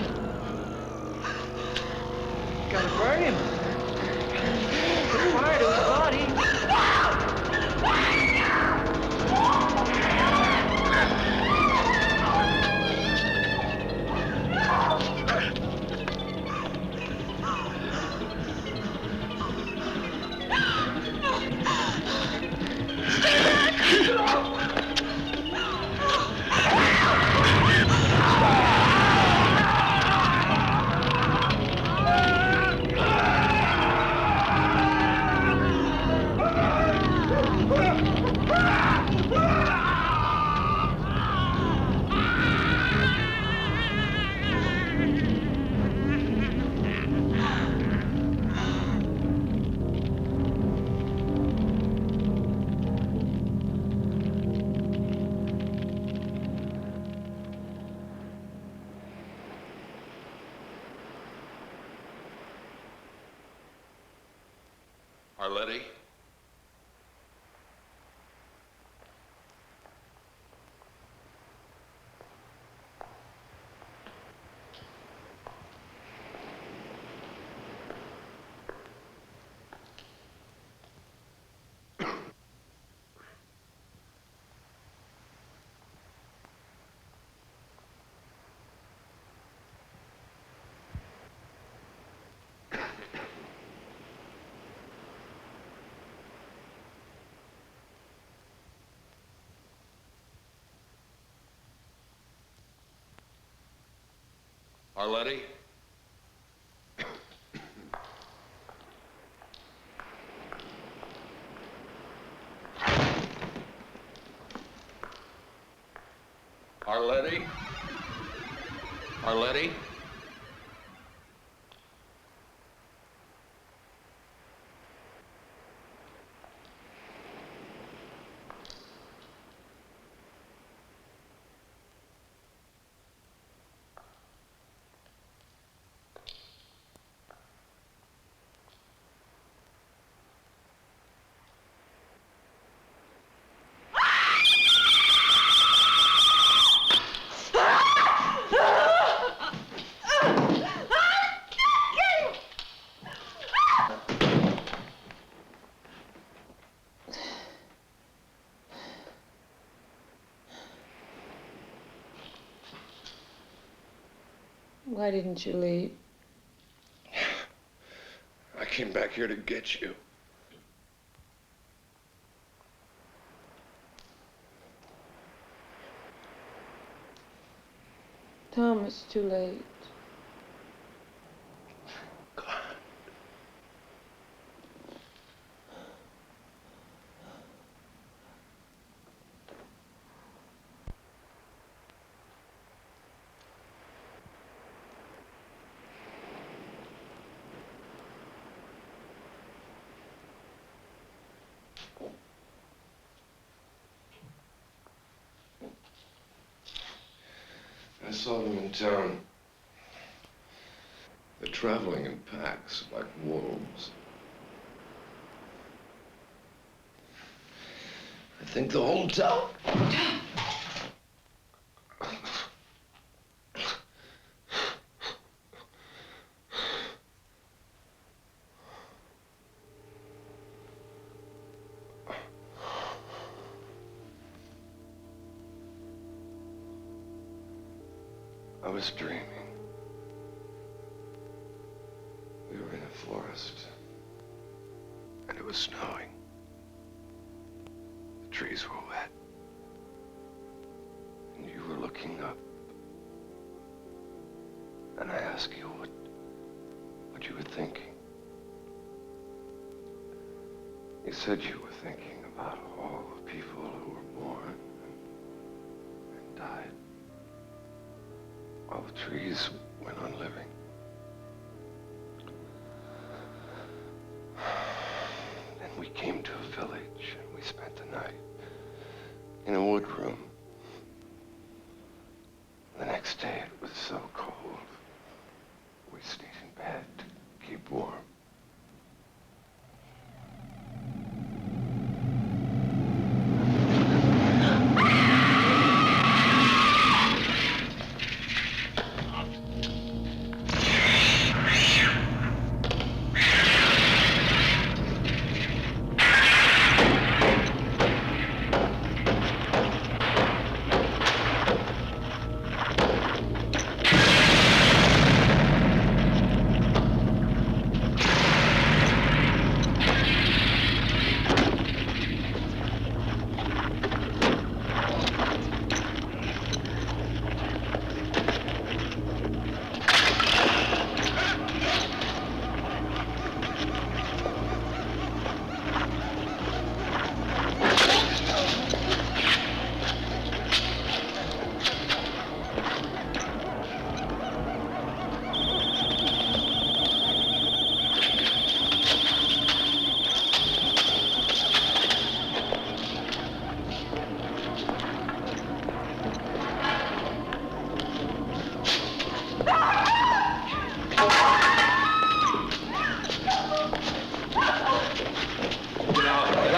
[SPEAKER 8] Gotta burn him. Put fire to his body.
[SPEAKER 9] Arletty? Arletty? Arletty? Arletty?
[SPEAKER 1] Why didn't you leave?
[SPEAKER 9] I came back here to get you.
[SPEAKER 1] Tom, it's too late.
[SPEAKER 9] I saw them in town. They're traveling in packs like wolves. I think the whole town. I was dreaming. We were in a forest, and it was snowing. The trees were wet, and you were looking up. And I asked you what you were thinking. You said you were thinking about all the people who were born and died. While the trees went on living. Then we came to a village and we spent the night in a wood room. The next day it was so cold. We stayed in bed to keep warm.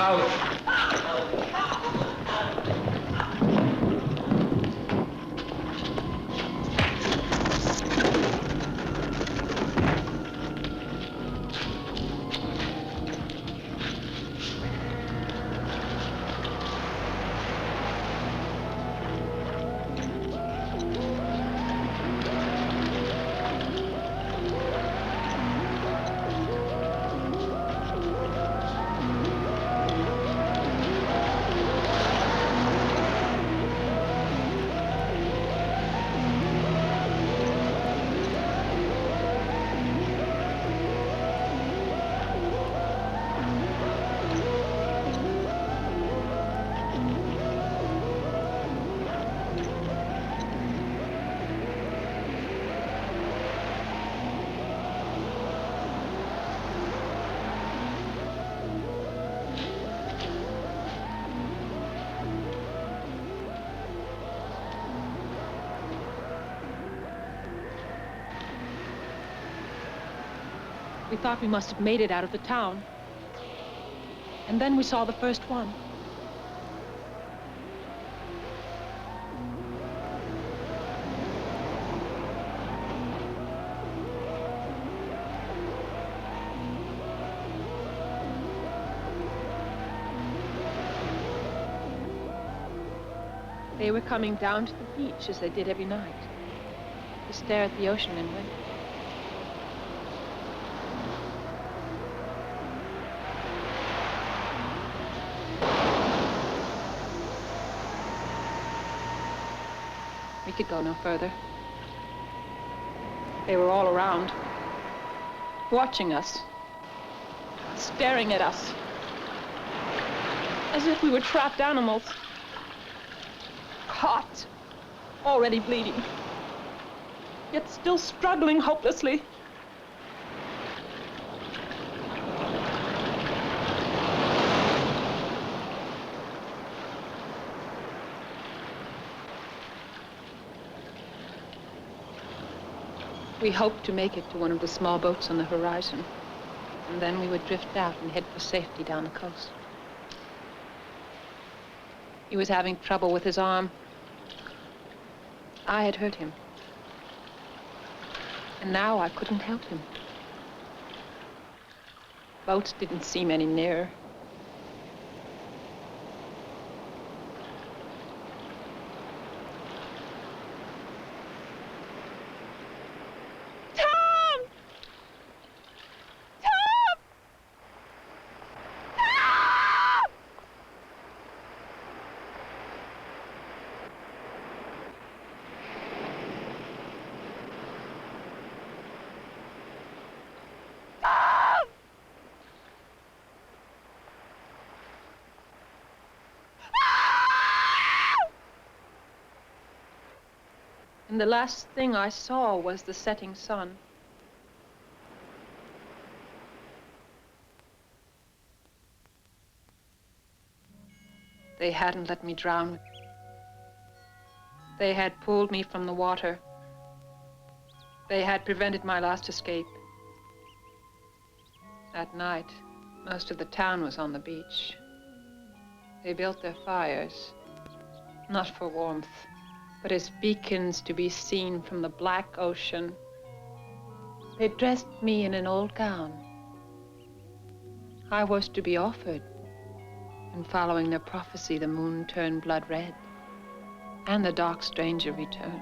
[SPEAKER 8] out.
[SPEAKER 2] We thought we must have made it out of the town. And then we saw the first one. They were coming down to the beach as they did every night, to stare at the ocean and wait. We could go no further. They were all around, watching us, staring at us, as if we were trapped animals, caught, already bleeding, yet still struggling hopelessly. We hoped to make it to one of the small boats on the horizon, and then we would drift out and head for safety down the coast. He was having trouble with his arm. I had hurt him, and now I couldn't help him. Boats didn't seem any nearer. And the last thing I saw was the setting sun. They hadn't let me drown. They had pulled me from the water. They had prevented my last escape. That night, most of the town was on the beach. They built their fires, not for warmth, but as beacons to be seen from the black ocean. They dressed me in an old gown. I was to be offered, and following their prophecy, the moon turned blood red, and the dark stranger returned.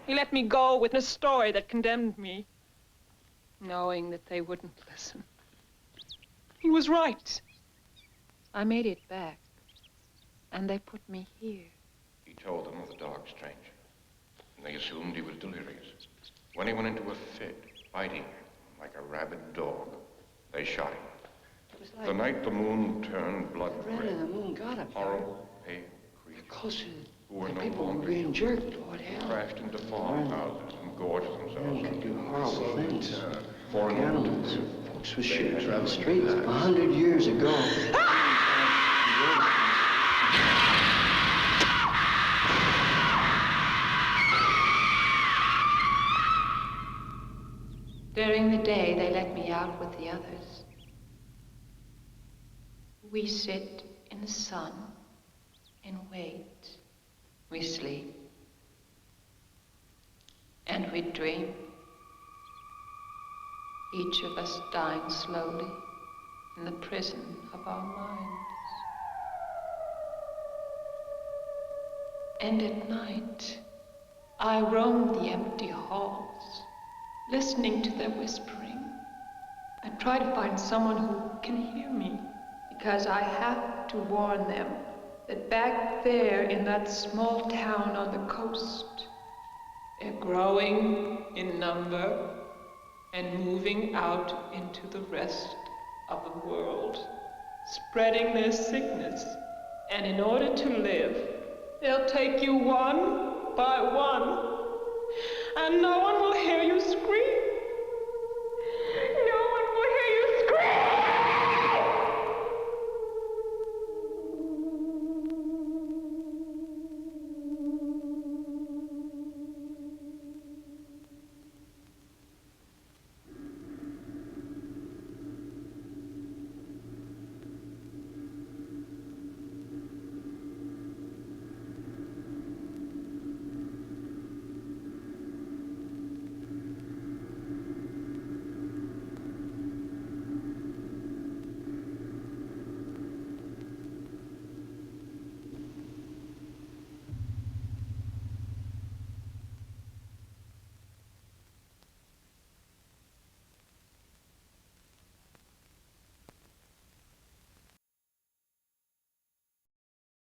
[SPEAKER 2] He let me go with a story that condemned me, knowing that they wouldn't listen. He was right. I made it back, and they put me here.
[SPEAKER 3] He told them of the dark stranger, and they assumed he was delirious. When he went into a fit, biting like a rabid dog, they shot him. The night the moon turned blood red,
[SPEAKER 8] and the moon got him.
[SPEAKER 3] horrible, pale creatures
[SPEAKER 8] Closer.
[SPEAKER 3] who were
[SPEAKER 8] The
[SPEAKER 3] no
[SPEAKER 8] people
[SPEAKER 3] longer
[SPEAKER 8] were being
[SPEAKER 3] human,
[SPEAKER 8] jerked. What hell?
[SPEAKER 3] crashed into farmhouses and gorged themselves.
[SPEAKER 8] Men could do horrible things.
[SPEAKER 3] For
[SPEAKER 8] Animals. Folks were shooting in the streets 100 years ago.
[SPEAKER 2] day they let me out with the others. We sit in the sun and wait. We sleep. And we dream. Each of us dying slowly in the prison of our minds. And at night, I roam the empty halls, listening to their whispering. I try to find someone who can hear me, because I have to warn them that back there in that small town on the coast, they're growing in number and moving out into the rest of the world, spreading their sickness. And in order to live, they'll take you one by one, and no one will hear you scream.